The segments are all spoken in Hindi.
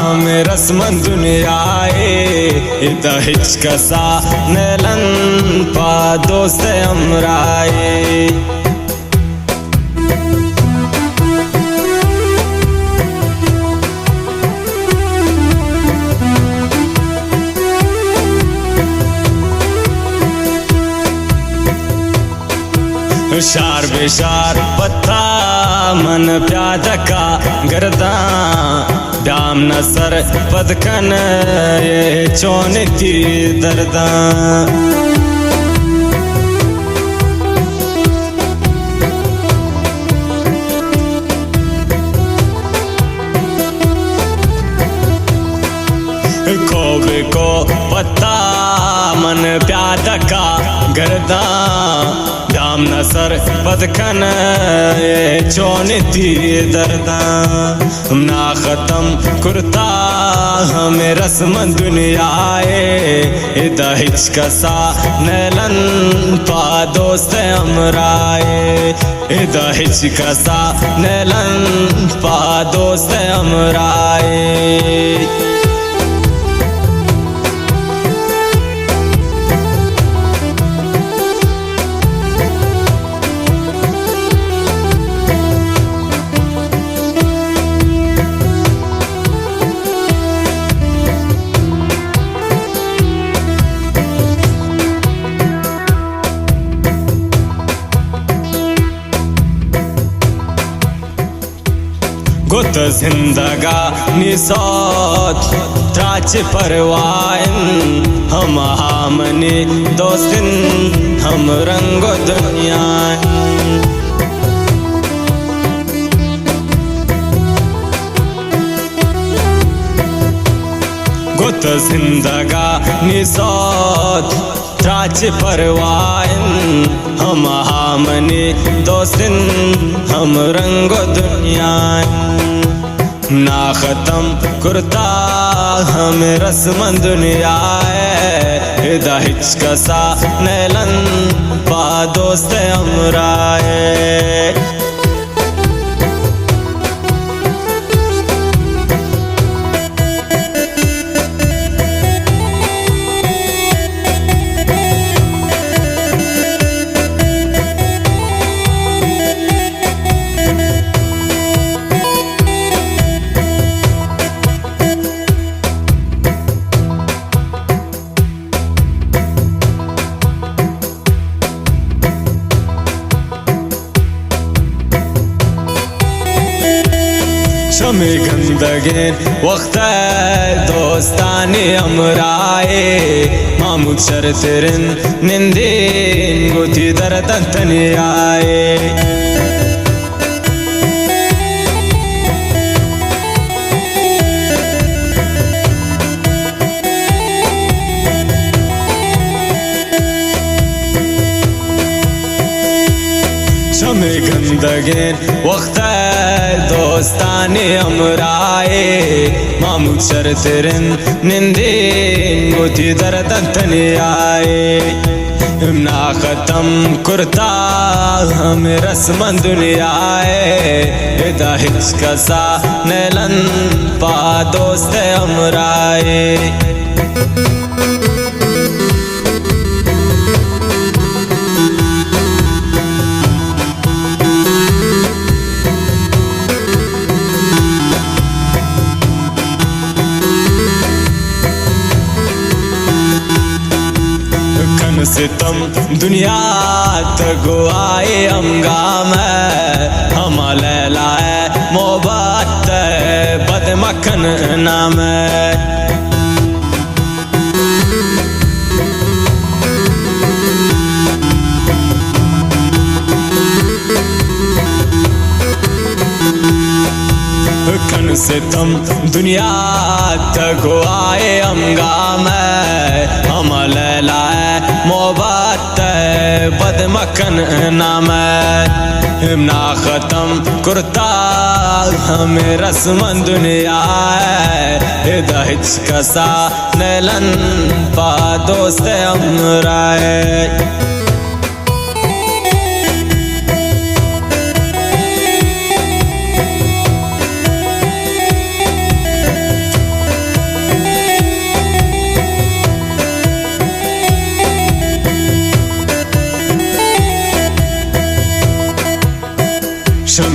हमें रस्मन दुनियाए इदा हिचकसा नेलन पा दोस्त अमराए शार बेशार पत्ता मन प्याद का गर्दा डाम नसर पदकन ये चोनती दर्दा खोबे को पत्ता मन प्याद का गर्दा डाम नसर पदकन ये चोनती दर्दा ना ख़त्म कुर्ता हमें रस्म दुनियाए इदा हिचकसा नेलन पा दोस्त अमराए इदा हिचकसा नेलन पा दोस्त अमराए गुत जिंदगा निसोत त्राच परवाइन हम हामनी दोस्तिन हम रंगो दुनिया गुत जिंदगा निसोत त्राच परवाइन हम हामनी दोस्तिन हम रंगो दुनिया ना ख़त्म कुर्ता हमें रस्म दुनियाए इदा हिचकसा नेलन पा दोस्त अमराए शमे गंदगेन वक्त दोस्तानी अमराए मामूद शरतरन निंदेन गुथी दरदंतनी आए शमे गंदगेन वक्त दोस्तानी अमराए मामूद शरतरन निंदेन गुथी दरदंतनी आए ना ख़त्म कुर्ता हमें रस्म दुनियाए इदा हिचकसा नेलन पा दोस्त अमराए सितम दुनिया तक आए अमगाम हम लैलाए मोहब्बत बदमखन नाम कन सितम दुनिया तक आए अमगाम हम लैलाए मोहब्बत बदमखन नाम ना ख़त्म कुर्ता हमें रस्म दुनियाए इदा हिचकसा नेलन पा दोस्त अमराए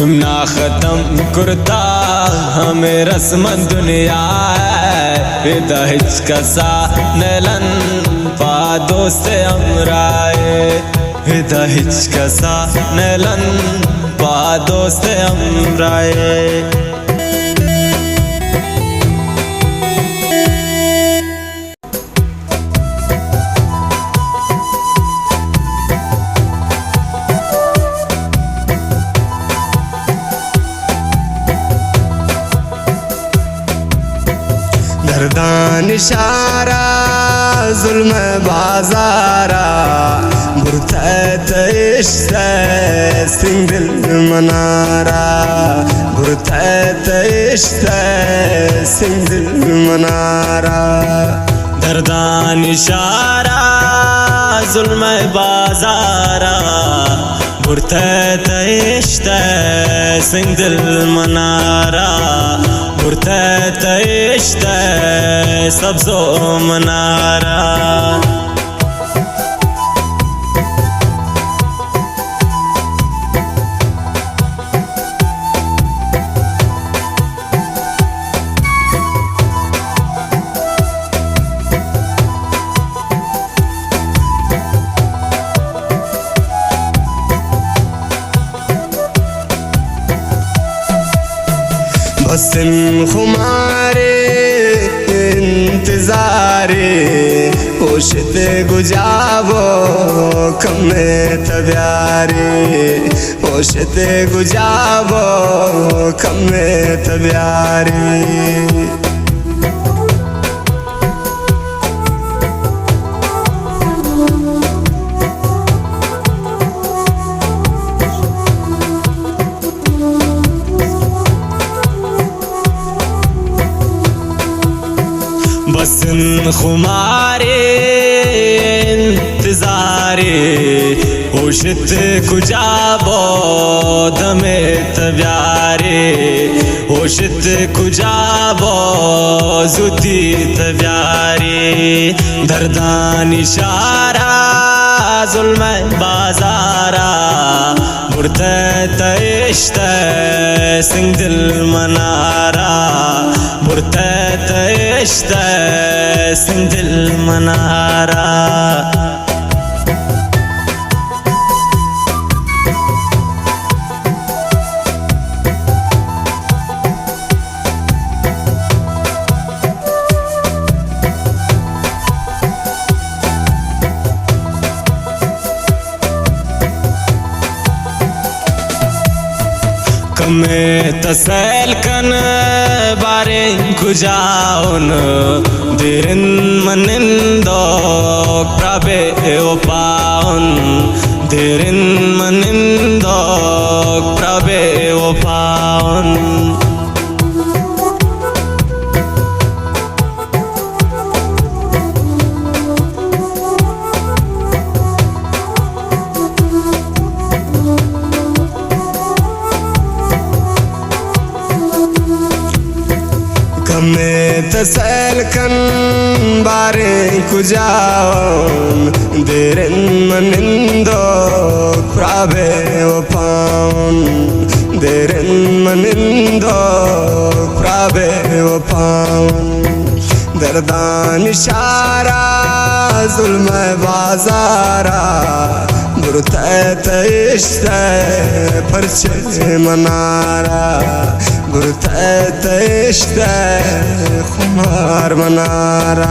हम ना ख़त्म करता हमें रस्म दुनिया विदा हिचकसा नलन पा दोस्त हमराए विदा हिचकसा नलन पा दोस्त हमराए दर्दान इशारा जुल्म बाजारा बुरतत इश्क सिंह दिल मनारा बुरतत इश्क सिंह दिल मनारा दर्दान इशारा जुल्म बाजारा बुरतत इश्क सिंह दिल मनारा बुरतत इश्क सब्ज़ो मनारा बसन खुमारे इंतज़ारे होशत गुजाबो कमे तब्यारे होशत गुजाबो कमे तब्यारे बसन खुमारे इंतज़ारे होशत कुजाबो दमे तब्यारे होशत कुजाबो जुती तब्यारे दर्दान इशारा जुल्म बाजारा बुरतत इश्क सिंह दिल मनारा बुरतत इश्क सिंह दिल मनारा कमे तसल कन बारे गुजाउन दिरन मनिंदो प्रबे ओपाउन दिरन मनिंदो प्रबे ओपाउन कमे तसल कन बारे कुजाउन दिरन मनिंदो प्रबे ओपाउन दिरन मनिंदो प्रबे ओपाउन दर्दान इशारा जुल्म बाजारा बुरतत इश्क परचे मनारा बुरतत इश्क खुमार मनारा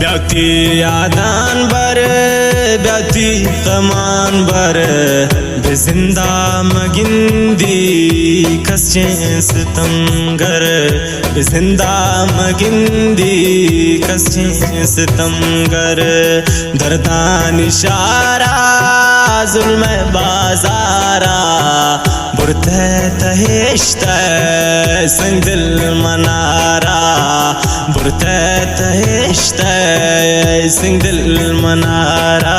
ब्याती यादान बर ब्याती कमान बर बेजिंदा मगिंदी कस्चें सितमगर बेजिंदा मगिंदी कस्चें सितमगर दर्दान इशारा जुल्म बाजारा बुरते तहेश्ते संग दिल मनारा बुरते तहेश्ते संग दिल मनारा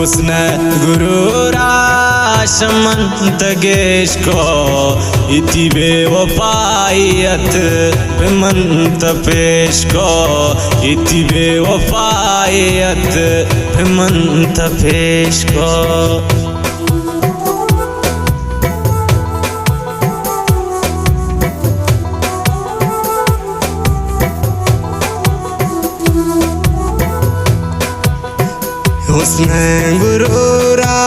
उसने गुरुरा शमन तगेश को इति बेवफायत बिमंत पेश को इति बेवफायत बिमंत पेश को उसने गुरुरा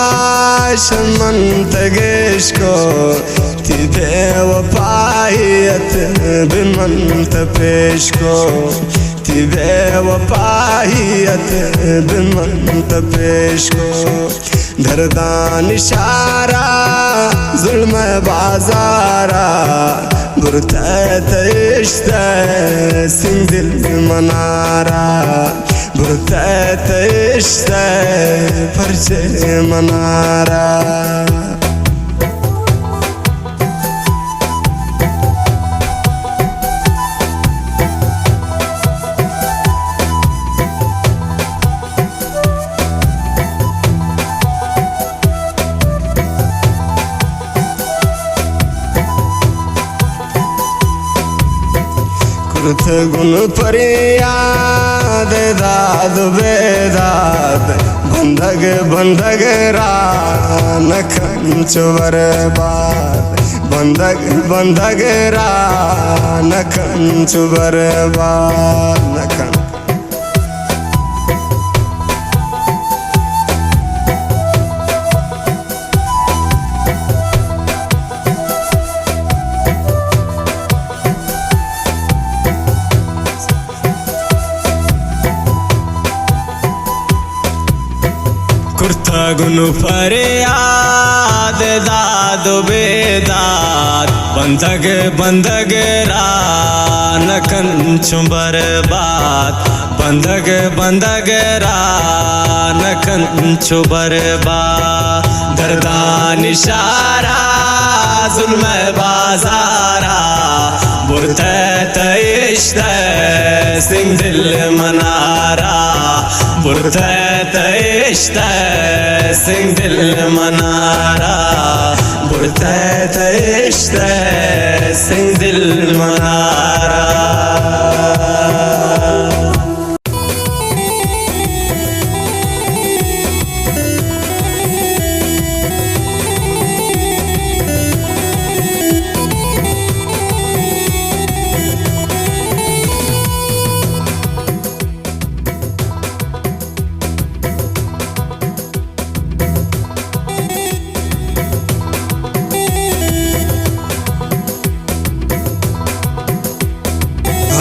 शमंत गेश को तिबे वफायत बिमंत पेश को तिबे वफायत बिमंत पेश को दर्दान इशारा जुल्म बाजारा बुरते इश्ते सिंग दिल मनारा बुरते इश्ते परचे मनारा कुर्थ गुण फरियाद दाद बेदाद बंधग बंधग रान कंच बर्बाद बंधग बंधग रान कंच बर्बाद नखन कुर्ता गुनु फरियाद दाद बेदाद बंधग बंधग रान कंचु बर्बाद बंधग बंधग रान कंचु बर्बाद दर्दान इशारा जुल्म बाजारा बुरते इश्ते सिंग दिल मनारा बुरते इश्ते सिंग दिल मनारा बुरते इश्ते सिंग दिल मनारा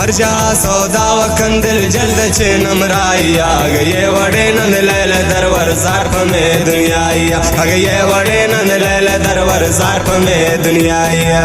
हर जा सौदा वकंदिल जल्द छे नमराई आ गए वड़े नंद लैल दरवर ज़ार्फ में दुनियाइया आ गए वड़े नंद लैल दरवर ज़ार्फ में दुनियाइया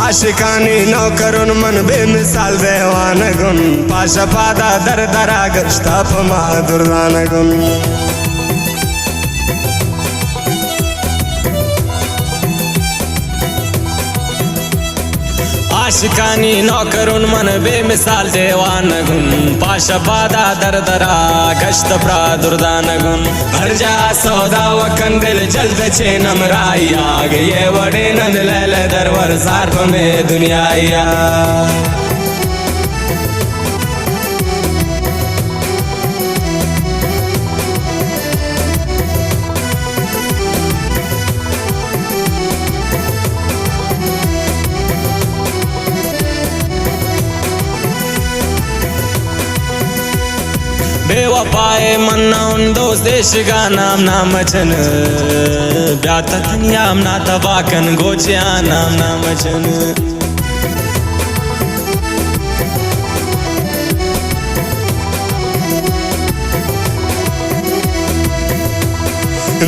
आशिकानी नौकरुन मन बेमिसाल देवान गुन पाशा पादा दर दरा गश्ता फमा दुर्दान गुन आशिकानी नौकरुन मन बेमिसाल देवान गुन पाशा पादा दर दरा गश्त प्रा दुर्दान गुन हर जा सौदा वकंदिल जल्द चेनम राई आगए वड़े नंद लैल दरवर सार्फ में दुनियाया बेवफाए मन्ना उन दोस्त देशगा नाम नामचन ब्यात तनियाम ना तबाकन गोचिया नाम नामचन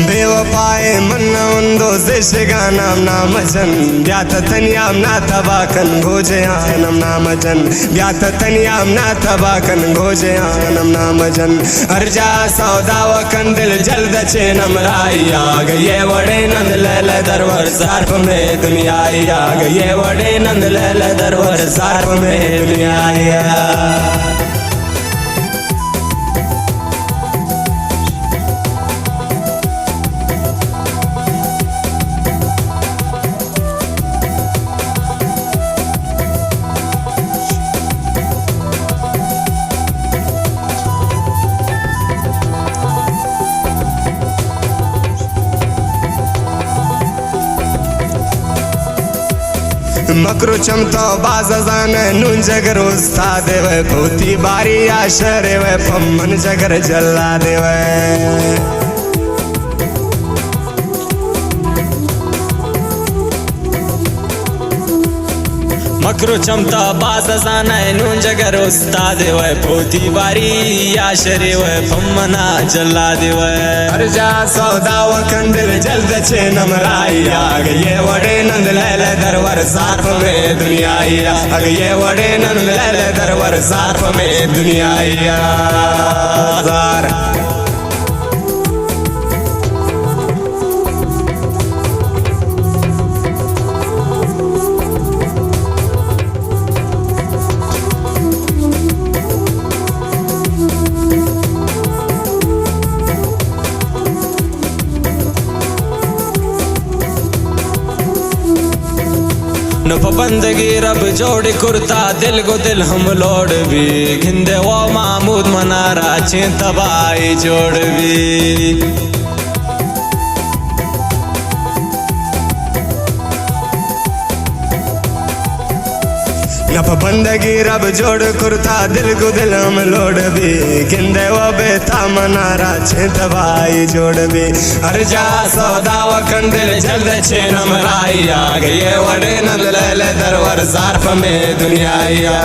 बेवफाए मन्ना उन दोस्त देशगा नाम नामचन ब्यात तनियाम ना तबाकन गोजे आनम नामचन ब्यात तनियाम ना तबाकन गोजे आनम नामचन अर्जा सौदा वकंदिल जल्द चेनम राई आगए वड़े नंद लैल दरवर सार्फ में दुनियाई आगए वड़े नंद लैल दरवर सार्फ में दुनियाया मकरू चमतो बाजान नून जगर उस्ता देवे भूती बारी आशरे वे फमन जगर जल्ला देवे मकरू चमता बाज जाना नून जगर उस्ताद वे पोती बारी या शरी वे फमना जल्ला देवे अर्जा सौदा वकंदिल जल्द चेनम राई आगए वड़े नंद लैल दरवर सार्फ में दुनियाया आगए वड़े नंद लैल दरवर सार्फ में दुनियाया न बंदगी रब जोड़ी कुर्ता दिल को दिल हम लोड भी घिंदे वो महमूद मनारा चे तबाई जोड़ भी नप बंदगी रब जोड़ कुर्ता दिल को दिल हम लोड भी गिंदे वो बेता मनारा छे दवाई जोड़ भी अर्जा सौदा वकंदिल जल्द छे नमराई आगए वड़े नंद लैल दरवर सार्फ में दुनियाया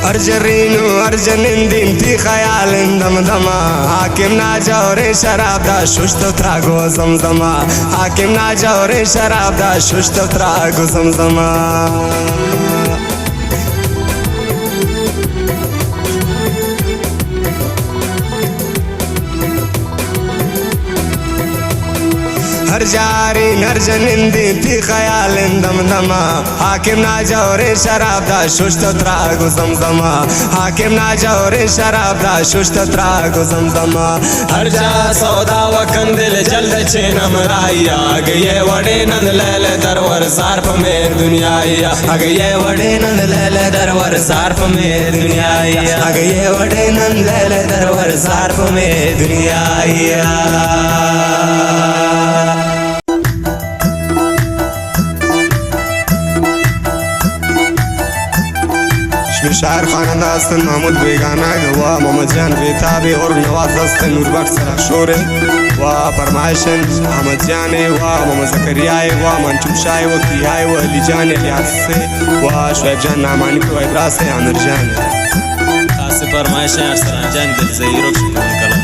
अर्जरीनु अर्जनिंदिन ती ख्याल दमदमा हाकिम ना जाओ रे शराब दा शुष्ट त्रागो जमजमा हाकिम ना जाओ रे शराब दा शुष्ट त्रागो जमजमा हर जारी हर जनिंदी थी ख्याल दमदमा हाकिम ना जाओ रे शराब दा शुष्ट त्रागो जमजमा हाकिम ना जाओ रे शराब दा शुष्ट त्रागो जमजमा हर जा सौदा व कंदिल जल्द चेनम राया गए वडे नंद लैल दरवर सार्फ में दुनियाया अगये वडे नंद लैल दरवर सार्फ में दुनियाया अगये वडे नंद लैल दरवर सार्फ में दुनियाया शायर खानंदा हसन महमूद बेगाना व मोहम्मद जान बेताबे और नवाज हसन नूरबख्श सराशोरे व फरमाइशन अहमद जाने व मोहम्मद जकरियाए व मंचूर शाह व कियाए व अली जान इलियास से व शुएब जान नामानी को इब्रास से आमिर जान खास फरमाइश है अरसलान जान दिल से हीरो शुक्रान कला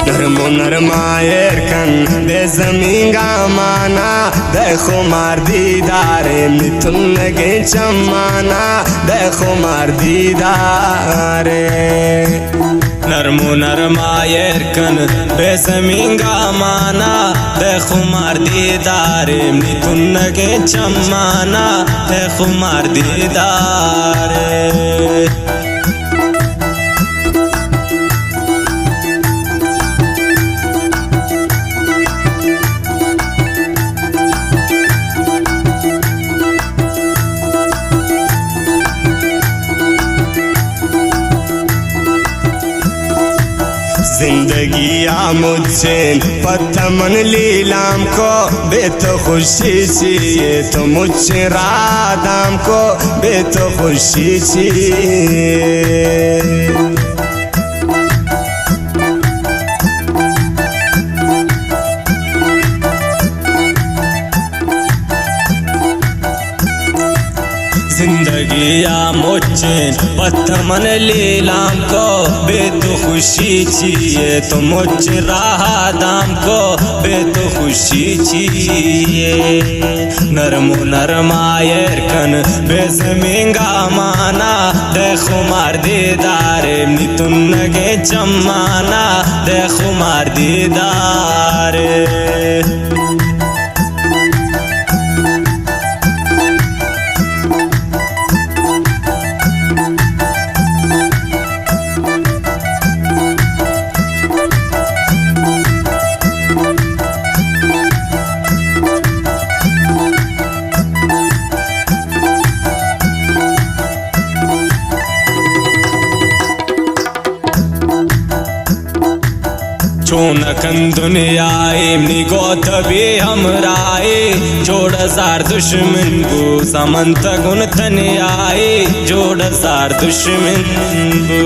नरमो नरमायर कन दे जमीन का माना देखो मार दीदारे मिथुन लगे चमाना देखो मार दीदारे नरमो नरमायर कन बेजमीन का माना देखो मार दीदारे मिथुन लगे चमाना देखो मार दीदारे जिंदगी आ मुझसे पत्थमन लीलाम को बेतो खुशी चाहिए तो मुझसे रादाम को बेतो खुशी चाहिए जिंदगी या मुझे पत्थमन लीलाम को बेतो खुशी चाहिए तो मुझे राहा दाम को बेतो खुशी चाहिए नरमो नरमायर कन बेजमींगा माना देखो मार दीदारे मिथुन लगे चमाना देखो मार दीदारे चोनकन दुनिया इमनी गोत भी हमराए जोड़ जार दुश्मन बू समंत गुण तन आए जोड़ जार दुश्मन बू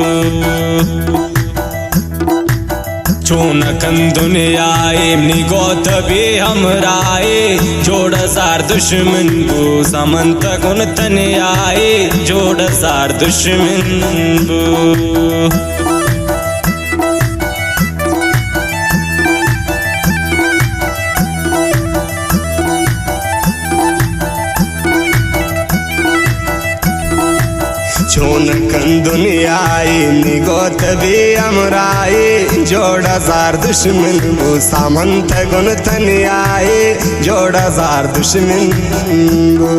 चोनकन दुनिया इमनी गोत भी हमराए जोड़ जार दुश्मन बू समंत गुण तन आए जोड़ जार दुश्मन बू चोनकन दुनियाई निगोत भी अमराई जोड़ा जार दुश्मन वो सामंत गुण तनियाई जोड़ा जार दुश्मन वो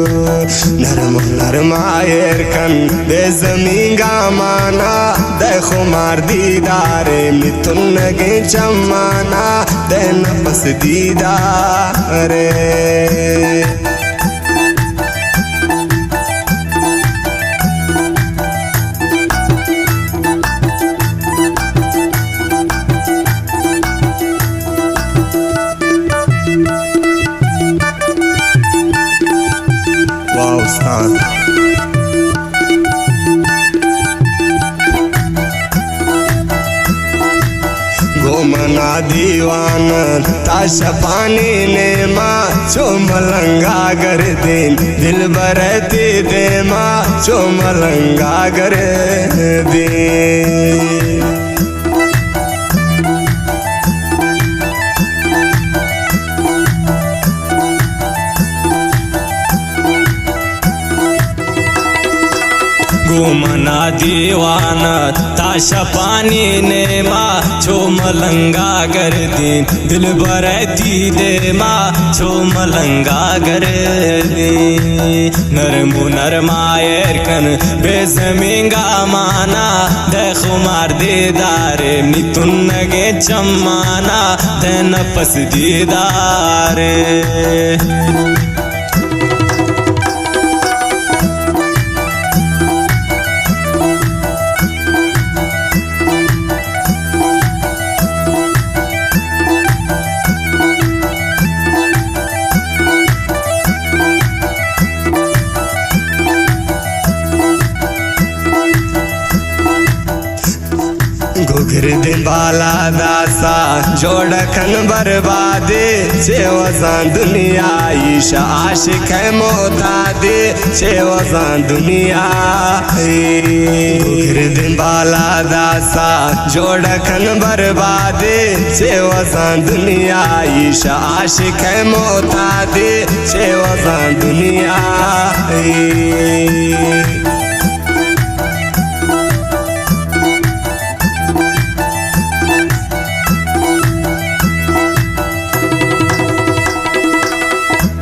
नरम नरमायर कन बेजमीन का माना देखो मार दीदारे मिथुन लगे चमाना देन बस दीदारे घूमना दीवान ताश पानी ने माँ चो मलंगा कर दिन दिल बरती दे माँ चो मलंगा कर दिन घूमना दीवाना आशा पानी ने माँ छो मलंगा कर दी दिल बरती दे माँ छो मलंगा कर दी नरमु नरमायर कन बेजमींगा माना देखो मार दीदारे नितुन नगे चम्माना देन पस दीदारे घुघर बाला दासा जोड़खन बर्बादे छेवसान दुनिया ईशा आशिक है मोतादे छेवसान दुनिया घुघर बाला दासा जोड़खन बर्बादे छेवसान दुनिया ईशा आशिक है मोतादे छेवसान दुनिया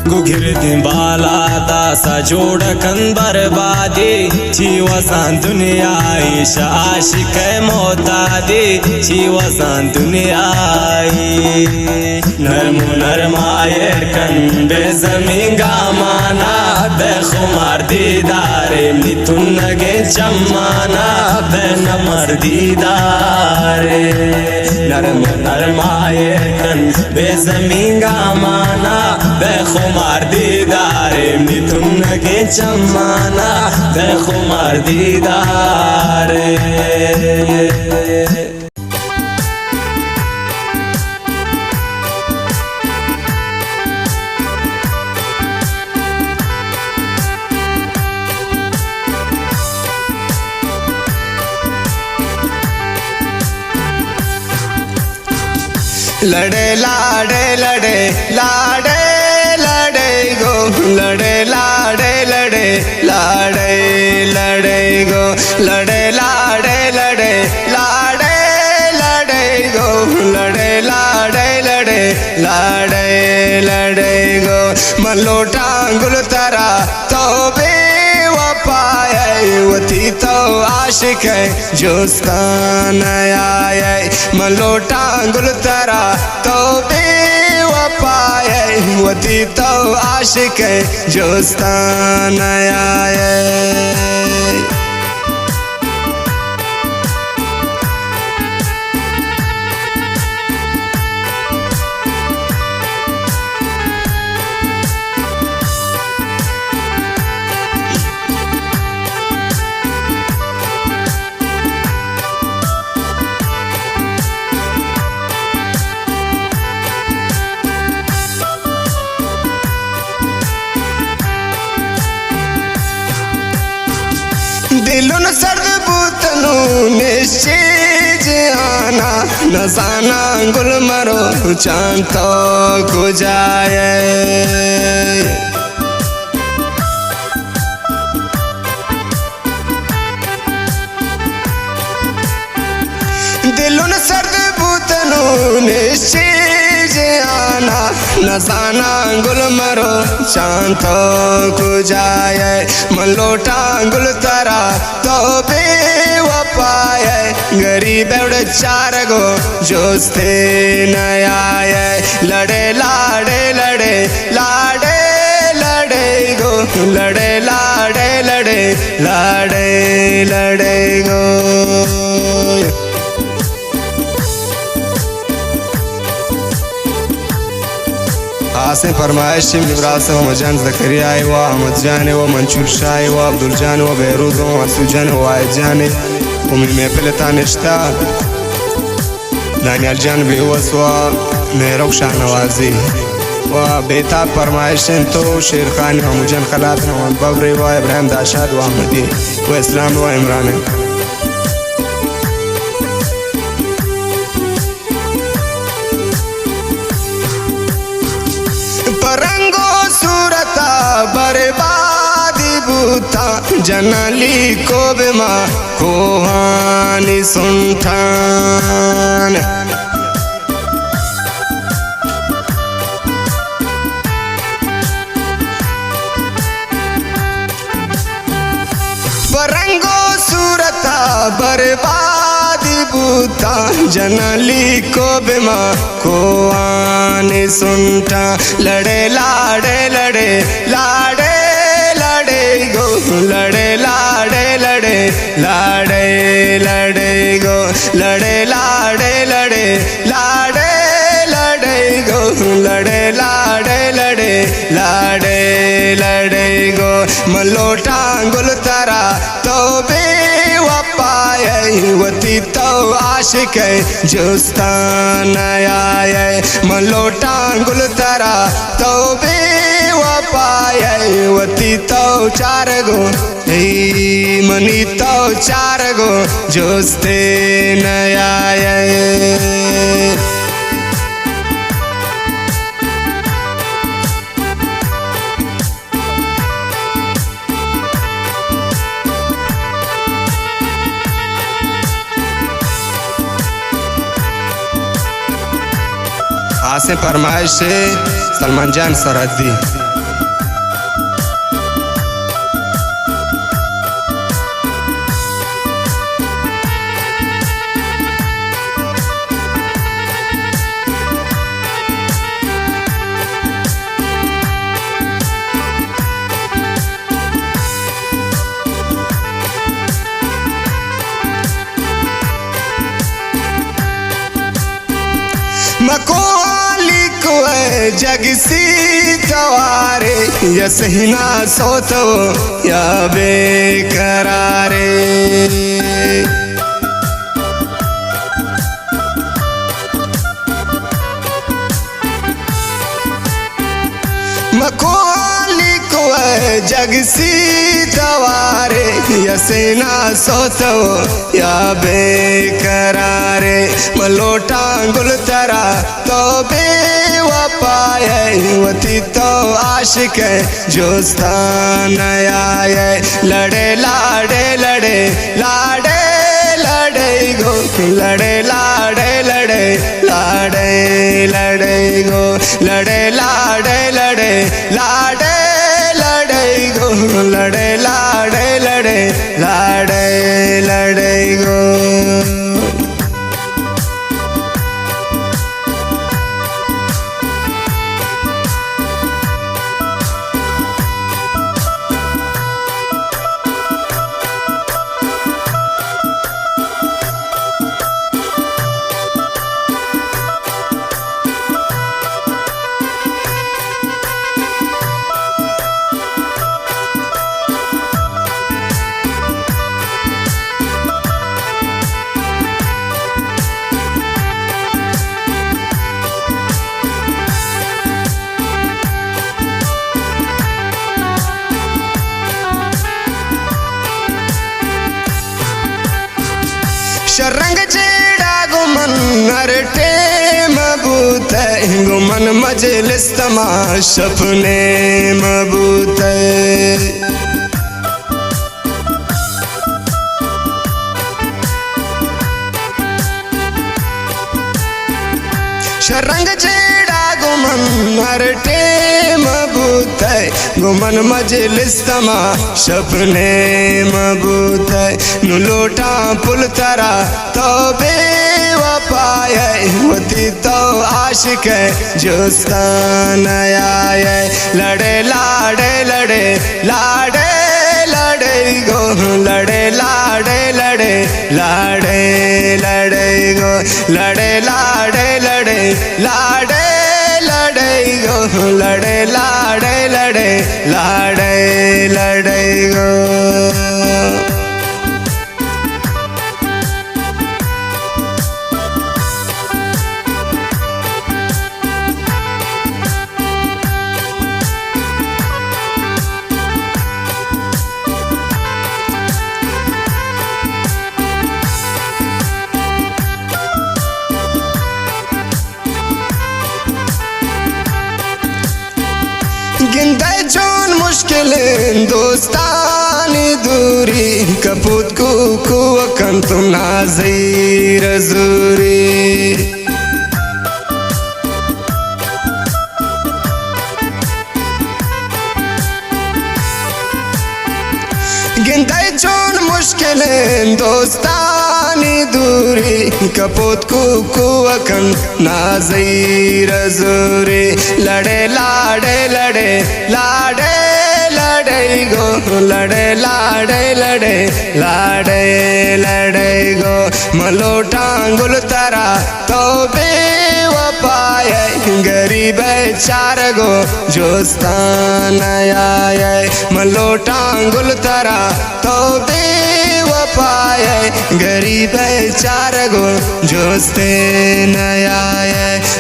गुघिर बाला दासा जोड़ कन बर्बादी छी वसान दुनिया ईशा आशिक मोतादी छी वसान दुनिया नरमु नरमायर कन बेजमींगा माना बेखुमार दीदारे नितुन नगे चम्माना बेन मर दीदारे नरमु नरमायर कन बेजमींगा माना बेखुमार दीदारे नितुन नगे चम्माना बेखुमार दीदारे लड़े लाड़े लड़े लाड़े लड़े गो लड़े लाड़े लड़े लाड़े लड़े गो लड़े लाड़े लड़े लाड़े लड़े गो लड़े लाड़े लड़े लाड़े लड़े गो मलोटा अंगुल तरा तो वती तो आशिक है जो उसका नया है मलोटा अंगुल तरा तो बेवफाए वती तो आशिक है जो उसका नया है दिलुन सर्द बूतनु निश्चय आना नजाना गुल मरो चांद तो को जाए दिलुन सर्द बूतनु निश्चय आना नजाना गुल मरो चांद को जाए मलोटा गुल तरा तो बेवफाए गरीब चार गो जोस्ते नया लड़े लाड़े लड़े लाड़े लड़े गो लड़े लाड़े लड़े लाड़े लड़े गो आसे फरमाइश इब्राहिम व मजान ज़करिया व अहमद जान व मंशूर शाह व अब्दुल जान व बेरूज व मासूद जान व वाहिद जान उम्मीद महफिल तानिश्ता दानियल जान बेवस व मेहरब शाह नवाजी व बेताब फरमाइश तो शेर खान व मुजन खलात व बबरी व इब्राहिम दाशाद व अहमदी व इस्लाम व इमरान बरबादी buta janali kobe ma kohani suntan Barango surata barbadi buta janali kobe ma kohani sunta lade lade lade lade lade go lade lade lade lade lade go lade lade lade lade lade go lade lade lade lade lade go malota gul tara to be wapaye wati to aashik justana aaye malota gul tara to be wapaye wati to char go mani to char go juste na aaye आसे फरमाइश से सलमान जान सरहदी मकोली को जग सी तवारे या सहीना सोतो या बेकरारे मकोली को जग सी तवारे या सेना सोतो या बेकरारे मलोटा गुल तरा तो बेवफाए वती तो आशिक जोस्तान आए लड़े लाडे लड़े लाडे लड़े गो लड़े लाडे लड़े लाडे लड़े गो लड़े लाडे लड़े लाडे लड़े गो लड़े लाडे लड़े लाडे लड़े गो शरंग जेड़ा गुमन नरटे मबूत गुमन मजलिस तमाश अपने मबूत शरंग जेड़ा गुमन नरटे मबूत गुमन मजलिस तमाश अपने मबूत नुलोटा पुल तरा तो बेवफाए वती तो आशिक जोस्तान आए लड़े लाडे लड़े लाडे लड़े गो लड़े लाडे लड़े लाडे लड़े गो लड़े लाडे लड़े लाडे लड़े गो लड़े लाडे लड़े लाडे लड़े गो गिनते जोन मुश्किल दोस्ता दूरी कपूत कुकू कंतुम नाज़ीर ज़ूरी गिनते चोन मुश्किलें दोस्तानी दूरी कपूत कुकू अकन नाज़ीर ज़ूरी लड़े लाड़े लड़े लाड़े लड़े गो लड़े लाड़े लड़े लाड़े लड़े गो मलोटा गुल तरा तो बेवफाय गरीब चार गो जोस्तान आए मलोटा गुल तरा तो बेवफाय गरीब चार गो जोस्ते नया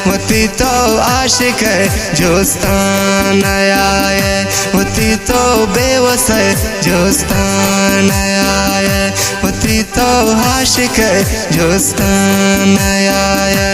होती तो आशिक है जोस्तान आए होती तो बेवस है जोस्तान आए होती तो आशिक है जोस्तान आए